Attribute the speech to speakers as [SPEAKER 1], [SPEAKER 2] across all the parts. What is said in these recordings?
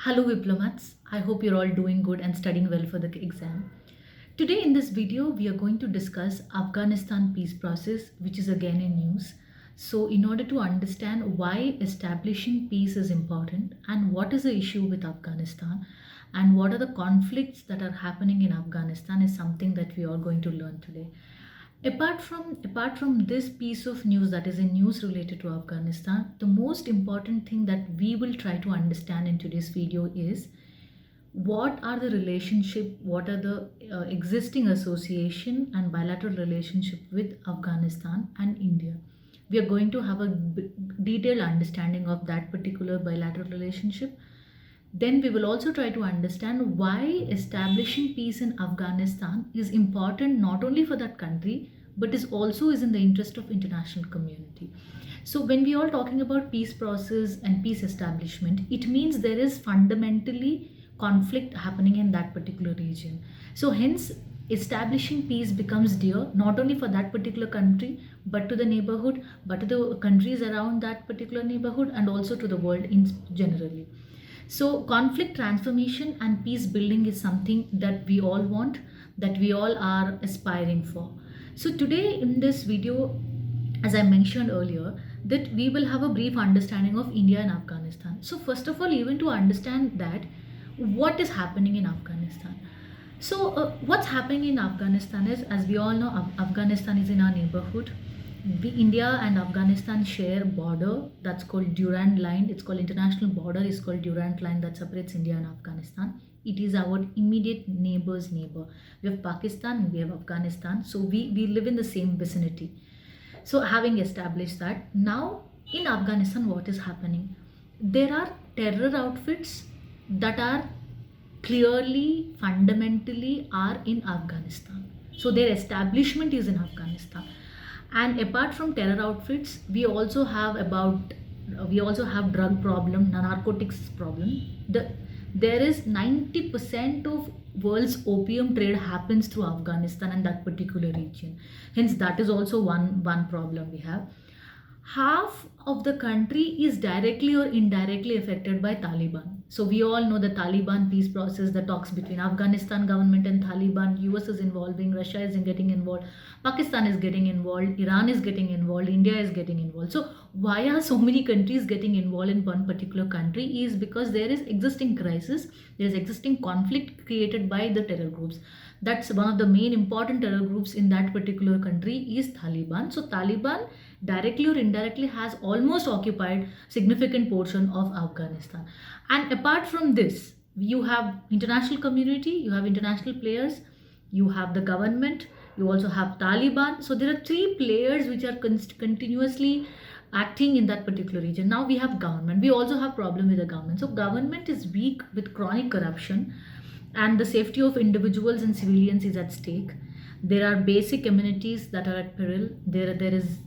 [SPEAKER 1] Hello diplomats, I hope you're all doing good and studying well for the exam. Today in this video we are going to discuss Afghanistan peace process, which is again in news. So in order to understand why establishing peace is important and what is the issue with Afghanistan and what are the conflicts that are happening in Afghanistan is something that we are going to learn today. Apart from this piece of news that is in news related to Afghanistan, the most important thing that we will try to understand in today's video is what are the relationship, what are the existing association and bilateral relationship with Afghanistan and India. We are going to have a detailed understanding of that particular bilateral relationship. Then we will also try to understand why establishing peace in Afghanistan is important not only for that country but is in the interest of international community. So when we are talking about peace process and peace establishment, it means there is fundamentally conflict happening in that particular region. So hence establishing peace becomes dear not only for that particular country but to the neighborhood, but to the countries around that particular neighborhood and also to the world in generally. So, conflict transformation and peace building is something that we all want, that we all are aspiring for. So, today in this video, as I mentioned earlier, that we will have a brief understanding of India and Afghanistan. So, first of all, even to understand that, what is happening in Afghanistan? So, what's happening in Afghanistan is, as we all know, Afghanistan is in our neighborhood. India and Afghanistan share border that's called Durand Line. It's called international border. Is called Durand Line that separates India and Afghanistan. It is our immediate neighbor's neighbor. We have Pakistan and we have Afghanistan. So we live in the same vicinity. So having established that, now in Afghanistan, what is happening? There are terror outfits that are clearly, fundamentally are in Afghanistan. So their establishment is in Afghanistan. And apart from terror outfits, we also have drug problem, narcotics problem. There is 90% of world's opium trade happens through Afghanistan and that particular region. Hence that is also one problem we have. Half of the country is directly or indirectly affected by Taliban. So we all know the Taliban peace process, the talks between Afghanistan government and Taliban, US is involving, Russia is getting involved, Pakistan is getting involved, Iran is getting involved, India is getting involved. So why are so many countries getting involved in one particular country is because there is existing crisis, there is existing conflict created by the terror groups. That's one of the main important terror groups in that particular country is Taliban. So Taliban directly or indirectly has almost occupied significant portion of Afghanistan. And apart from this, you have international community, you have international players, you have the government, you also have Taliban. So there are three players which are continuously acting in that particular region. Now we have government. We also have problem with the government. So government is weak with chronic corruption and the safety of individuals and civilians is at stake. There are basic amenities that are at peril. There is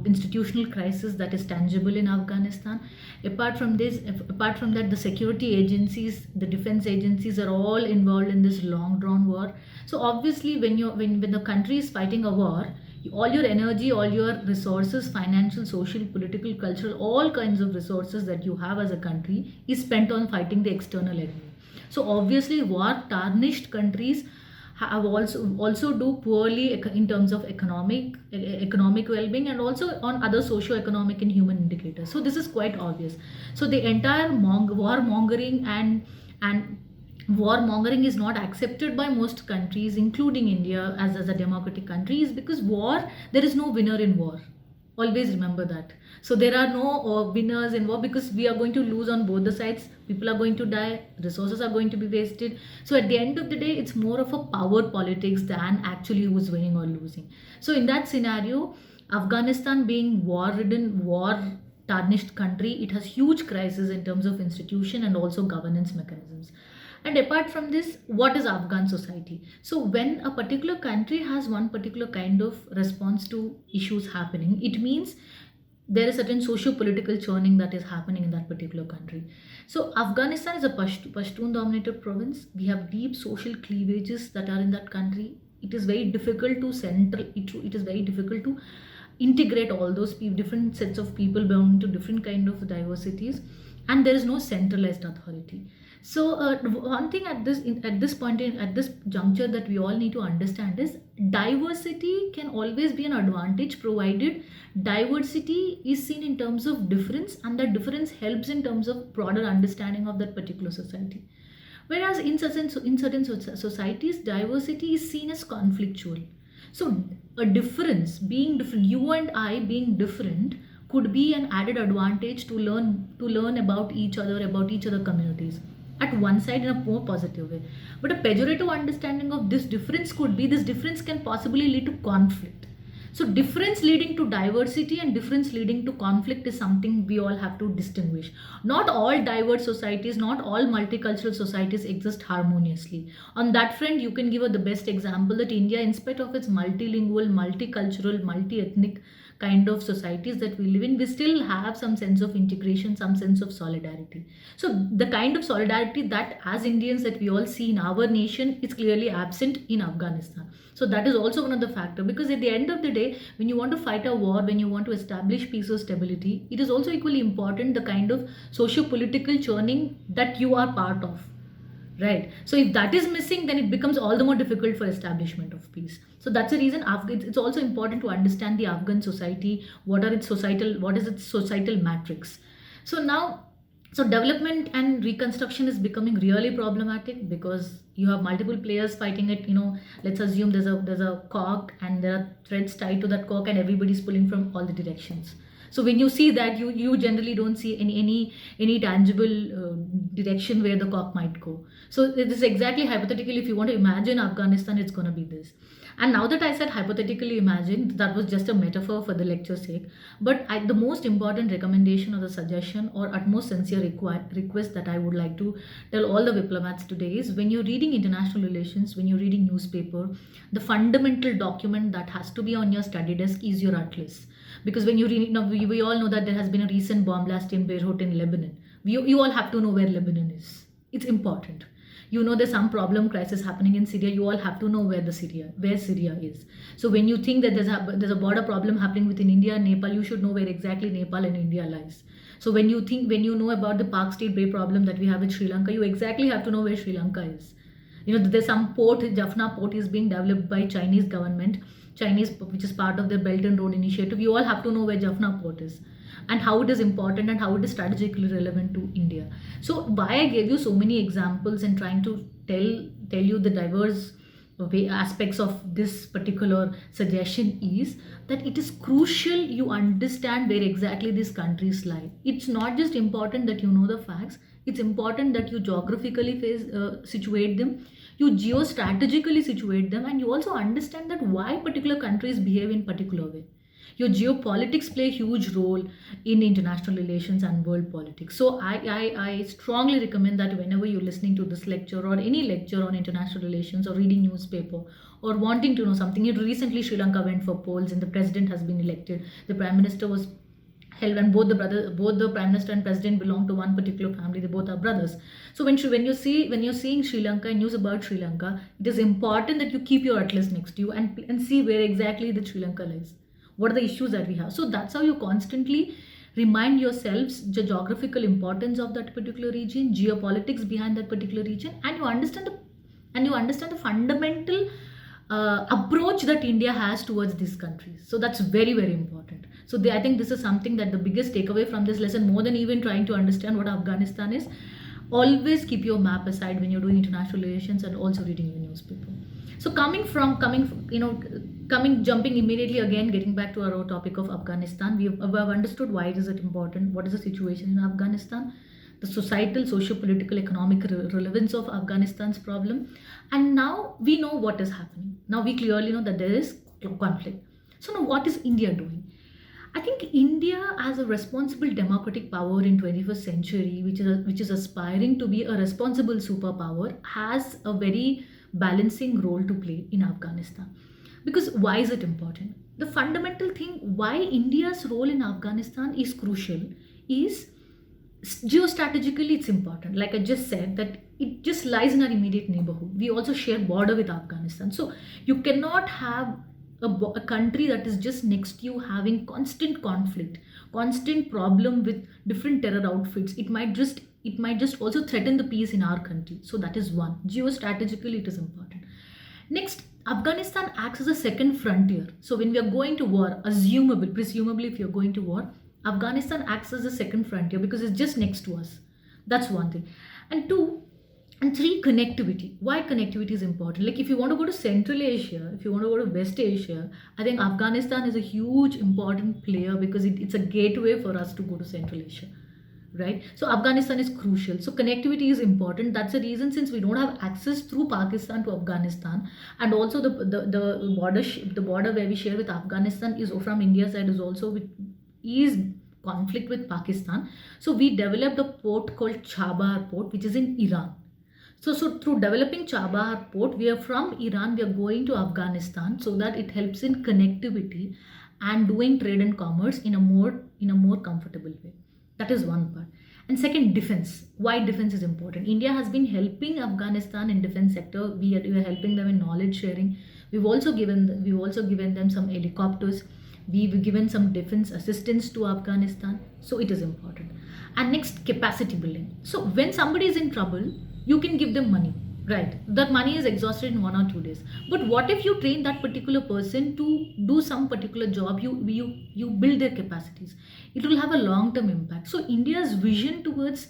[SPEAKER 1] institutional crisis that is tangible in Afghanistan. Apart from that, the security agencies, the defense agencies are all involved in this long drawn war. So obviously when the country is fighting a war, all your energy, all your resources, financial, social, political, cultural, all kinds of resources that you have as a country is spent on fighting the external enemy. So obviously war tarnished countries have also do poorly in terms of economic well-being and also on other socio-economic and human indicators. So this is quite obvious. So the entire warmongering and warmongering is not accepted by most countries, including India as a democratic country, is because there is no winner in war. Always remember that. So there are no winners in war because we are going to lose on both the sides. People are going to die, resources are going to be wasted. So at the end of the day, it's more of a power politics than actually who's winning or losing. So in that scenario, Afghanistan being war-ridden, war-tarnished country, it has huge crisis in terms of institution and also governance mechanisms. And apart from this, what is Afghan society? So when a particular country has one particular kind of response to issues happening, it means there is certain socio-political churning that is happening in that particular country. So Afghanistan is a Pashtun dominated province. We have deep social cleavages that are in that country. It is very difficult to it is very difficult to integrate all those different sets of people belonging to different kind of diversities. and there is no centralized authority. So one thing at this point at this juncture that we all need to understand is diversity can always be an advantage, provided diversity is seen in terms of difference, and that difference helps in terms of broader understanding of that particular society. Whereas in certain societies, diversity is seen as conflictual. So a difference, being different, you and I being different, could be an added advantage to learn about each other communities. At one side, in a more positive way. But a pejorative understanding of this difference could be this difference can possibly lead to conflict. So difference leading to diversity and difference leading to conflict is something we all have to distinguish. Not all diverse societies, not all multicultural societies exist harmoniously. On that front, you can give the best example that India, in spite of its multilingual, multicultural, multi-ethnic kind of societies that we live in, we still have some sense of integration, some sense of solidarity. So the kind of solidarity that as Indians that we all see in our nation is clearly absent in Afghanistan. So that is also one of the factor, because at the end of the day, when you want to fight a war, when you want to establish peace or stability, it is also equally important the kind of socio-political churning that you are part of. Right. So if that is missing, then it becomes all the more difficult for establishment of peace. So that's the reason it's also important to understand the Afghan society. What is its societal matrix? So now, so development and reconstruction is becoming really problematic because you have multiple players fighting it. Let's assume there's a cork and there are threads tied to that cork and everybody's pulling from all the directions. So when you see that, you generally don't see any tangible direction where the cork might go. So it is exactly hypothetically, if you want to imagine Afghanistan, it's going to be this. And now that I said hypothetically imagine, that was just a metaphor for the lecture's sake. But the most important recommendation or the suggestion or utmost sincere request that I would like to tell all the diplomats today is, when you're reading international relations, when you're reading newspaper, the fundamental document that has to be on your study desk is your atlas. Because when you read, we all know that there has been a recent bomb blast in Beirut in Lebanon. You all have to know where Lebanon is. It's important. There's some problem crisis happening in Syria. You all have to know where Syria is. So when you think that there's a border problem happening within India and Nepal, you should know where exactly Nepal and India lies. So when you know about the Park State Bay problem that we have with Sri Lanka, you exactly have to know where Sri Lanka is. There's some port, Jaffna port is being developed by Chinese government, which is part of the Belt and Road Initiative. You all have to know where Jaffna port is and how it is important and how it is strategically relevant to India. So why I gave you so many examples and trying to tell you the diverse aspects of this particular suggestion is that it is crucial you understand where exactly these countries lie. It's not just important that you know the facts, it's important that you geographically situate them, you geostrategically situate them, and you also understand that why particular countries behave in particular way. Your geopolitics play a huge role in international relations and world politics. So I strongly recommend that whenever you're listening to this lecture or any lecture on international relations or reading newspaper or wanting to know something, recently Sri Lanka went for polls and the president has been elected. The prime minister was held, and both the prime minister and president belong to one particular family. They both are brothers. So when you're seeing Sri Lanka and news about Sri Lanka, it is important that you keep your atlas next to you and see where exactly the Sri Lanka lies. What are the issues that we have? So that's how you constantly remind yourselves the geographical importance of that particular region, geopolitics behind that particular region, and you understand the fundamental approach that India has towards these countries. So that's very, very important. So I think this is something that the biggest takeaway from this lesson, more than even trying to understand what Afghanistan is, always keep your map aside when you're doing international relations and also reading your newspaper. So jumping immediately again, getting back to our topic of Afghanistan, we have understood why is it important, what is the situation in Afghanistan, the societal, socio-political, economic relevance of Afghanistan's problem, and now we know what is happening. Now we clearly know that there is conflict. So now what is India doing? I think India, as a responsible democratic power in 21st century, which is aspiring to be a responsible superpower, has a very balancing role to play in Afghanistan. Because why is it important? The fundamental thing why India's role in Afghanistan is crucial is geostrategically it's important. Like I just said, that it just lies in our immediate neighborhood. We also share border with Afghanistan. So you cannot have a country that is just next to you having constant conflict, constant problem with different terror outfits, it might just also threaten the peace in our country. So that is one. Geostrategically, it is important. Next, Afghanistan acts as a second frontier. So when we are going to war, presumably, if you're going to war, Afghanistan acts as a second frontier because it's just next to us. That's one thing. And two, and three, connectivity. Why connectivity is important? Like if you want to go to Central Asia, if you want to go to West Asia, I think Afghanistan is a huge important player because it's a gateway for us to go to Central Asia, right? So Afghanistan is crucial. So connectivity is important. That's the reason, since we don't have access through Pakistan to Afghanistan, and also the the border where we share with Afghanistan is from India side is also with is conflict with Pakistan. So we developed a port called Chabahar port, which is in Iran. So through developing Chabahar port, we are from Iran, we are going to Afghanistan, so that it helps in connectivity and doing trade and commerce in a more comfortable way. That is one part. And second, defense. Why defense is important? India has been helping Afghanistan in defense sector. We are helping them in knowledge sharing. We've also given them some helicopters. We've given some defense assistance to Afghanistan. So it is important. And next, capacity building. So when somebody is in trouble, you can give them money, right? That money is exhausted in 1 or 2 days. But what if you train that particular person to do some particular job? You build their capacities. It will have a long term impact. So India's vision towards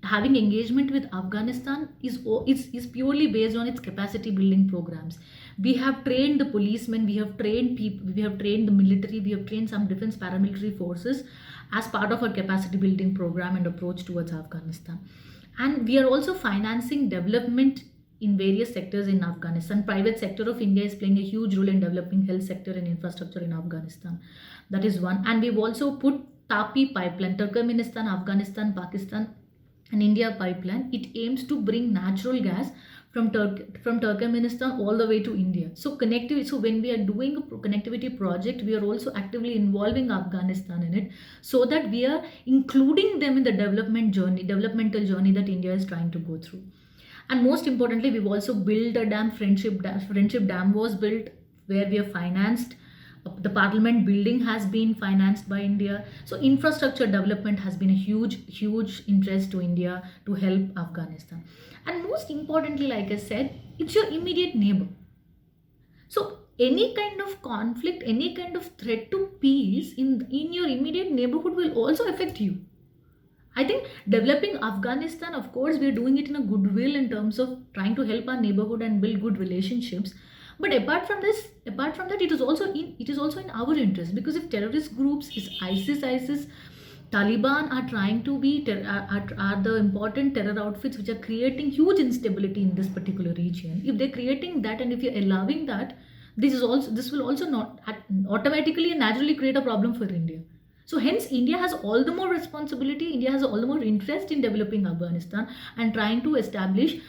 [SPEAKER 1] having engagement with Afghanistan is purely based on its capacity building programs. We have trained the policemen, we have trained people, we have trained the military, we have trained some defense paramilitary forces as part of our capacity building program and approach towards Afghanistan. And we are also financing development in various sectors in Afghanistan. Private sector of India is playing a huge role in developing health sector and infrastructure in Afghanistan. That is one. And we've also put TAPI pipeline, Turkmenistan, Afghanistan, Pakistan, and India pipeline. It aims to bring natural gas from Turkmenistan all the way to India. So connectivity. So when we are doing a connectivity project, we are also actively involving Afghanistan in it, so that we are including them in the developmental journey that India is trying to go through. And most importantly, we've also built a dam. Friendship Dam was built, where we have financed. The parliament building has been financed by India. So infrastructure development has been a huge interest to India to help Afghanistan. And most importantly, like I said, it's your immediate neighbor. So any kind of conflict, any kind of threat to peace in your immediate neighborhood will also affect you. I think developing Afghanistan, of course, we are doing it in a goodwill in terms of trying to help our neighborhood and build good relationships. But apart from that, it is also in our interest, because if terrorist groups is ISIS, Taliban are trying to be are the important terror outfits which are creating huge instability in this particular region. If they're creating that, and if you're allowing that, this will also not automatically and naturally create a problem for India. So hence, India has all the more responsibility. India has all the more interest in developing Afghanistan and trying to establish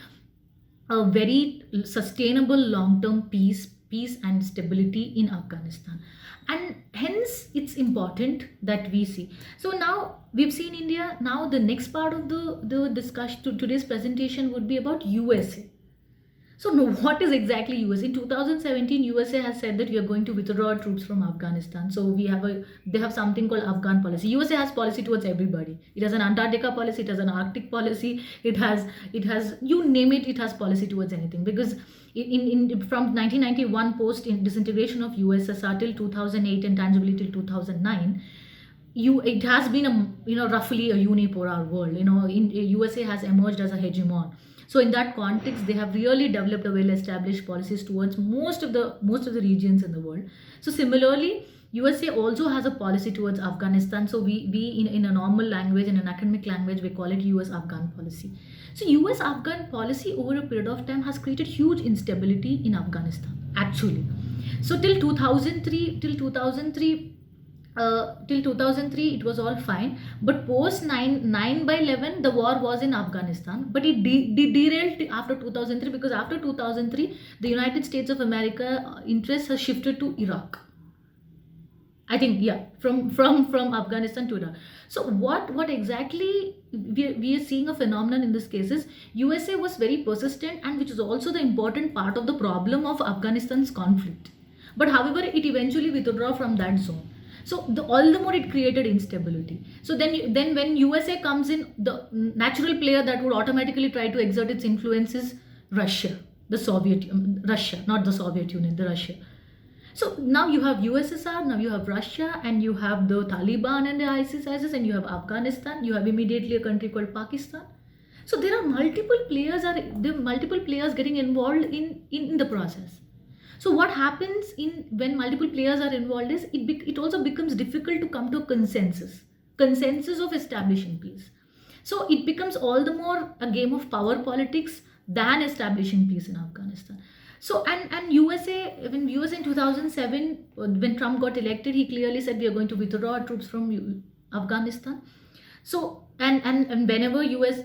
[SPEAKER 1] a very sustainable long-term peace and stability in Afghanistan. And hence it's important that we see. So now we've seen India. Now the next part of the discussion to today's presentation would be about USA. So no, what is exactly USA? In 2017, USA has said that we are going to withdraw troops from Afghanistan. So they have something called Afghan policy. USA has policy towards everybody. It has an Antarctica policy, it has an Arctic policy, it has you name it, it has policy towards anything. Because from 1991 post in disintegration of USSR till 2008 and tangibly till 2009, it has been roughly a unipolar world. USA has emerged as a hegemon. So in that context, they have really developed a well-established policies towards most of the regions in the world. So similarly, USA also has a policy towards Afghanistan. So we in a normal language, in an academic language, we call it US-Afghan policy. So US-Afghan policy over a period of time has created huge instability in Afghanistan, actually. So till 2003 it was all fine, but post 9/11 the war was in Afghanistan, but it derailed after 2003, because after 2003 the United States of America interests has shifted to Iraq. I think, yeah, from Afghanistan to Iraq. So what exactly we are seeing a phenomenon in this case is USA was very persistent, and which is also the important part of the problem of Afghanistan's conflict. But however, it eventually withdrew from that zone. So all the more it created instability. So then when USA comes in, the natural player that would automatically try to exert its influence is Russia, Russia, not the Soviet Union, the Russia. So now you have USSR, now you have Russia, and you have the Taliban and the ISIS, and you have Afghanistan. You have immediately a country called Pakistan. So there are multiple players getting involved in the process. So what happens in when multiple players are involved is it also becomes difficult to come to a consensus of establishing peace. So it becomes all the more a game of power politics than establishing peace in Afghanistan. So and USA in 2007, when Trump got elected, he clearly said we are going to withdraw our troops from Afghanistan. So and whenever US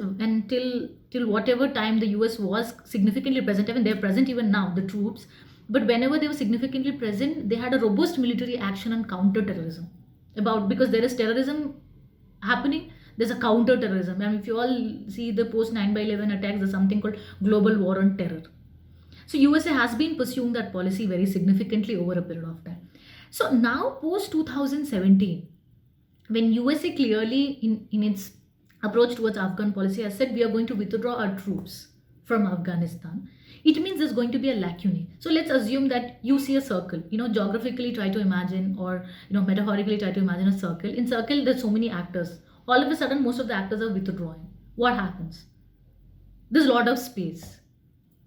[SPEAKER 1] till whatever time the US was significantly present, even they're present even now, the troops, but whenever they were significantly present, they had a robust military action on counter-terrorism. Because there is terrorism happening, there's a counter-terrorism. And if you all see the post 9/11 attacks, there's something called global war on terror. So USA has been pursuing that policy very significantly over a period of time. So now post 2017, when USA clearly in its approach towards Afghan policy has said we are going to withdraw our troops from Afghanistan, it means there's going to be a lacunae. So let's assume that you see a circle, geographically try to imagine, or metaphorically try to imagine a circle. In circle, there's so many actors. All of a sudden, most of the actors are withdrawing. What happens? There's a lot of space.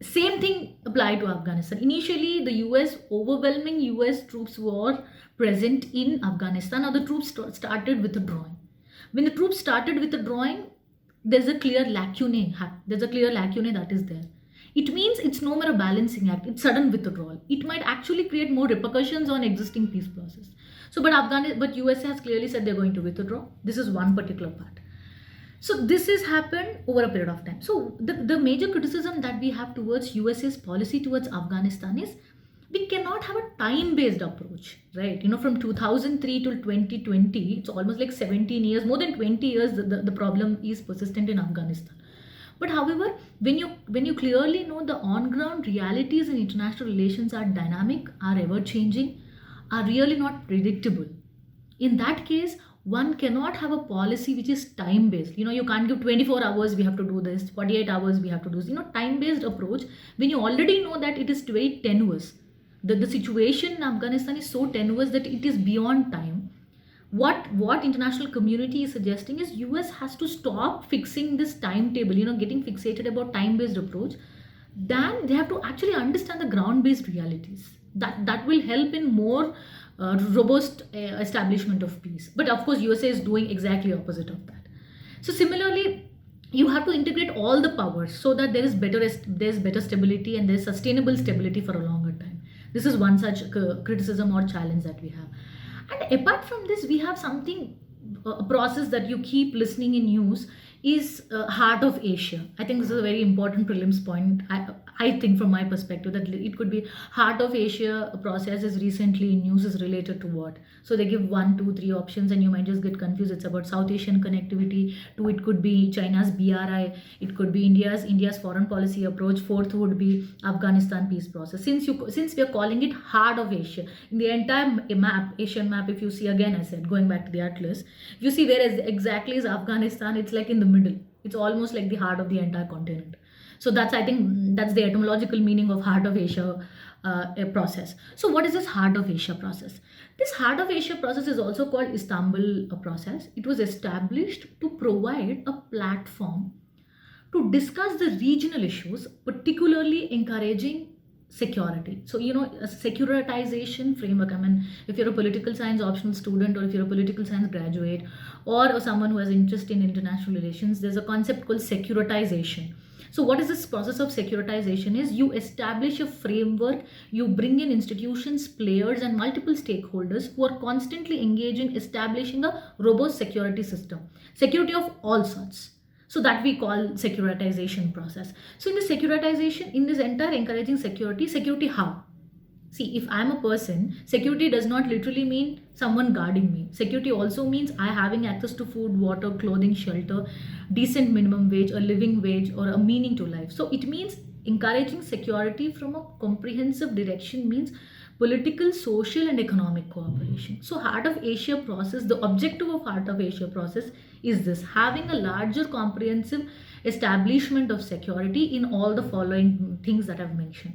[SPEAKER 1] Same thing applied to Afghanistan. Initially, the overwhelming US troops were present in Afghanistan. Now the troops started withdrawing. When the troops started withdrawing, there's a clear lacunae. There's a clear lacunae that is there. It means it's no more a balancing act. It's sudden withdrawal. It might actually create more repercussions on existing peace process. So, but USA has clearly said they're going to withdraw. This is one particular part. So this has happened over a period of time. So the major criticism that we have towards USA's policy towards Afghanistan is we cannot have a time-based approach, right? From 2003 till 2020, it's almost like 17 years, more than 20 years, the problem is persistent in Afghanistan. But however, when you clearly know the on-ground realities in international relations are dynamic, are ever-changing, are really not predictable. In that case, one cannot have a policy which is time based. You can't give 24 hours we have to do this, 48 hours we have to do this. Time based approach, when you already know that it is very tenuous, the situation in Afghanistan is so tenuous that it is beyond time. What international community is suggesting is US has to stop fixing this timetable, getting fixated about time based approach. Then they have to actually understand the ground based realities. That will help in more robust establishment of peace. But of course, USA is doing exactly opposite of that. So similarly, you have to integrate all the powers so that there's better stability and there's sustainable stability for a longer time. This is one such criticism or challenge that we have. And apart from this, we have a process that you keep listening in news is Heart of Asia. I think this is a very important prelims point. I think from my perspective that it could be Heart of Asia process is recently in news is related to what. So they give 1, 2, 3 options and you might just get confused. It's about South Asian connectivity. 2, it could be China's BRI. It could be India's foreign policy approach. 4th would be Afghanistan peace process. Since we are calling it Heart of Asia, in the entire Asian map, if you see again, I said going back to the atlas, if you see where exactly is Afghanistan, it's like in the middle. It's almost like the heart of the entire continent. So I think that's the etymological meaning of Heart of Asia process. So what is this Heart of Asia process? This Heart of Asia process is also called Istanbul process. It was established to provide a platform to discuss the regional issues, particularly encouraging security. So, a securitization framework. I mean, if you're a political science optional student, or if you're a political science graduate, or someone who has interest in international relations, there's a concept called securitization. So what is this process of securitization is you establish a framework, you bring in institutions, players and multiple stakeholders who are constantly engaged in establishing a robust security system, security of all sorts. So that we call securitization process. So in the securitization, in this entire encouraging security how? See, if I'm a person, security does not literally mean someone guarding me. Security also means I having access to food, water, clothing, shelter, decent minimum wage, a living wage, or a meaning to life. So it means encouraging security from a comprehensive direction means political, social, and economic cooperation. So, Heart of Asia process, the objective of Heart of Asia process is this: having a larger comprehensive establishment of security in all the following things that I've mentioned.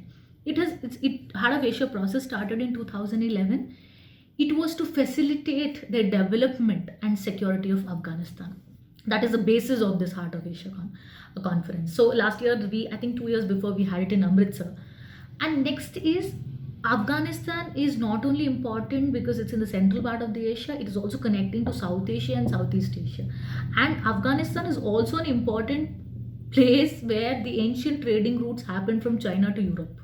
[SPEAKER 1] Heart of Asia process started in 2011. It was to facilitate the development and security of Afghanistan. That is the basis of this Heart of Asia conference. So last year, I think 2 years before, we had it in Amritsar. And next is, Afghanistan is not only important because it's in the central part of the Asia, it is also connecting to South Asia and Southeast Asia. And Afghanistan is also an important place where the ancient trading routes happened from China to Europe.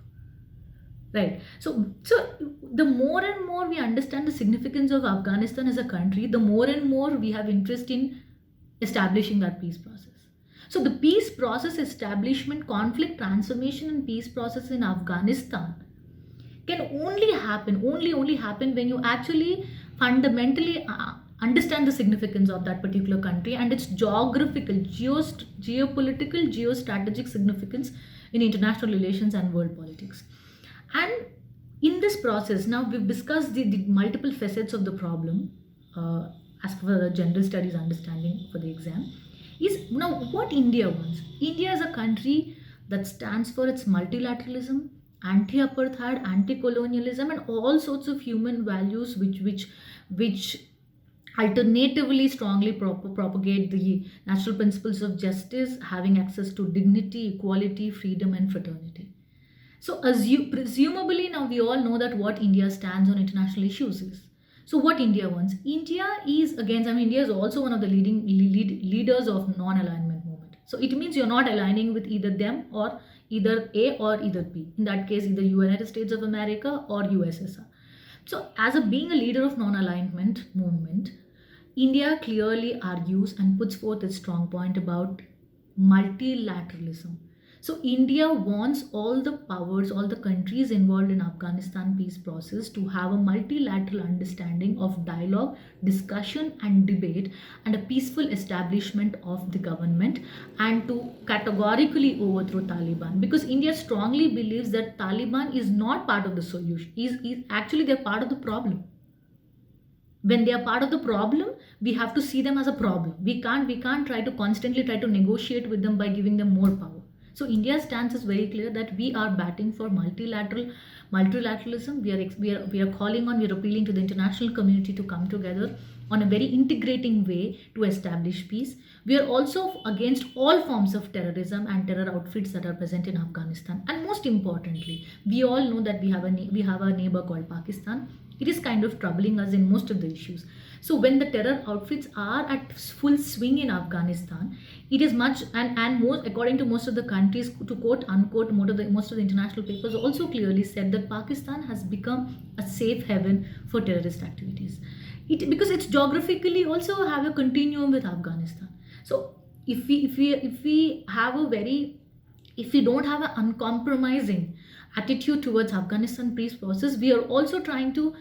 [SPEAKER 1] Right. So the more and more we understand the significance of Afghanistan as a country, the more and more we have interest in establishing that peace process. So the peace process establishment, conflict transformation, and peace process in Afghanistan can only happen when you actually fundamentally understand the significance of that particular country and its geographical, geopolitical, geostrategic significance in international relations and world politics. And in this process, now we've discussed the multiple facets of the problem, as per the general studies understanding for the exam. Is now what India wants. India is a country that stands for its multilateralism, anti-apartheid, anti-colonialism, and all sorts of human values which alternatively strongly propagate the natural principles of justice, having access to dignity, equality, freedom, and fraternity. So, presumably, now we all know that what India stands on international issues is. So, what India wants? India is against, India is also one of the leaders of non-alignment movement. So, it means you're not aligning with either them or either A or either B. In that case, either United States of America or USSR. So, as being a leader of non-alignment movement, India clearly argues and puts forth a strong point about multilateralism. So India wants all the powers, all the countries involved in Afghanistan peace process to have a multilateral understanding of dialogue, discussion, and debate, and a peaceful establishment of the government, and to categorically overthrow Taliban, because India strongly believes that Taliban is not part of the solution. Is actually they're part of the problem. When they are part of the problem, we have to see them as a problem. We can't try to constantly try to negotiate with them by giving them more power. So India's stance is very clear that we are batting for multilateralism. We are calling on, we are appealing to the international community to come together on a very integrating way to establish peace. We are also against all forms of terrorism and terror outfits that are present in Afghanistan. And most importantly, we all know that we have a neighbor called Pakistan. It is kind of troubling us in most of the issues. So when the terror outfits are at full swing in Afghanistan, it is much, and most, according to most of the countries, to quote unquote, most of the international papers also clearly said that Pakistan has become a safe haven for terrorist activities. Because it's geographically also have a continuum with Afghanistan. So if we don't have an uncompromising attitude towards Afghanistan peace process, we are also trying to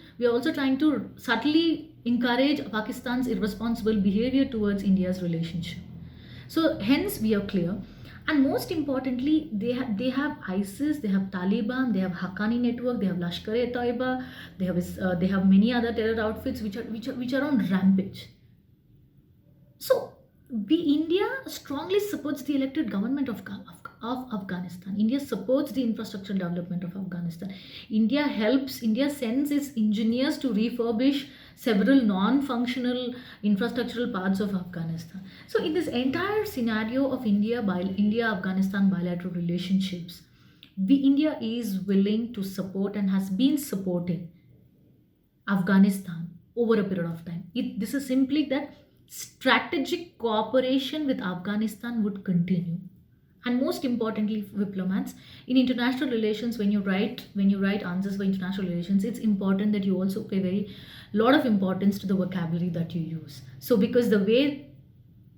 [SPEAKER 1] subtly encourage Pakistan's irresponsible behavior towards India's relationship. So hence we are clear. And most importantly, they have ISIS, they have Taliban, they have Haqqani network, they have Lashkar-e-Taiba, they have many other terror outfits which are on rampage. So India strongly supports the elected government of Afghanistan. India supports the infrastructure development of Afghanistan. India sends its engineers to refurbish several non-functional infrastructural parts of Afghanistan. So in this entire scenario of India-Afghanistan bilateral relationships, India is willing to support and has been supporting Afghanistan over a period of time. This is simply that strategic cooperation with Afghanistan would continue. And most importantly, diplomats in international relations, when you write answers for international relations, it's important that you also pay very lot of importance to the vocabulary that you use. So because the way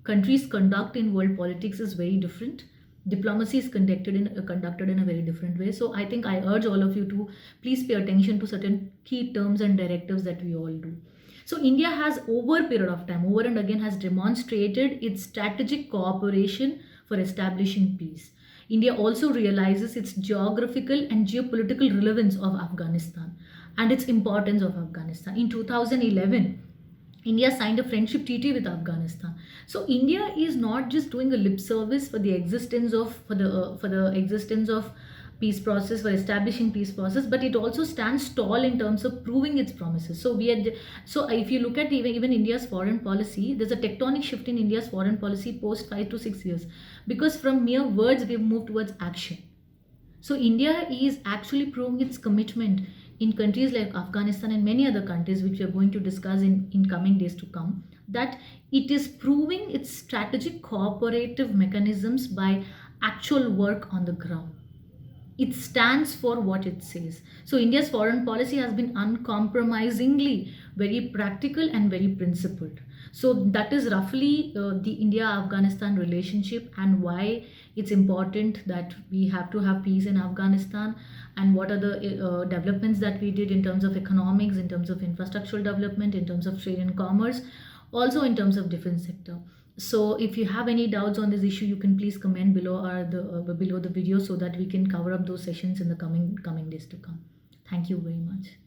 [SPEAKER 1] countries conduct in world politics is very different, diplomacy is conducted in a very different way. So I think I urge all of you to please pay attention to certain key terms and directives that we all do. So India has over a period of time, over and again, has demonstrated its strategic cooperation for establishing peace. India also realizes its geographical and geopolitical relevance of Afghanistan. and its importance of Afghanistan. In 2011, India signed a friendship treaty with Afghanistan. So India is not just doing a lip service for the existence of for the existence of peace process, for establishing peace process, but it also stands tall in terms of proving its promises. So we had, so if you look at even India's foreign policy, there's a tectonic shift in India's foreign policy post 5 to 6 years, because from mere words we've moved towards action. So India is actually proving its commitment in countries like Afghanistan and many other countries, which we are going to discuss in coming days to come, that it is proving its strategic cooperative mechanisms by actual work on the ground. It stands for what it says. So India's foreign policy has been uncompromisingly very practical and very principled. So that is roughly the India-Afghanistan relationship, and why it's important that we have to have peace in Afghanistan, and what are the developments that we did in terms of economics, in terms of infrastructural development, in terms of trade and commerce, also in terms of defense sector. So if you have any doubts on this issue, you can please comment below below the video, so that we can cover up those sessions in the coming days to come. Thank you very much.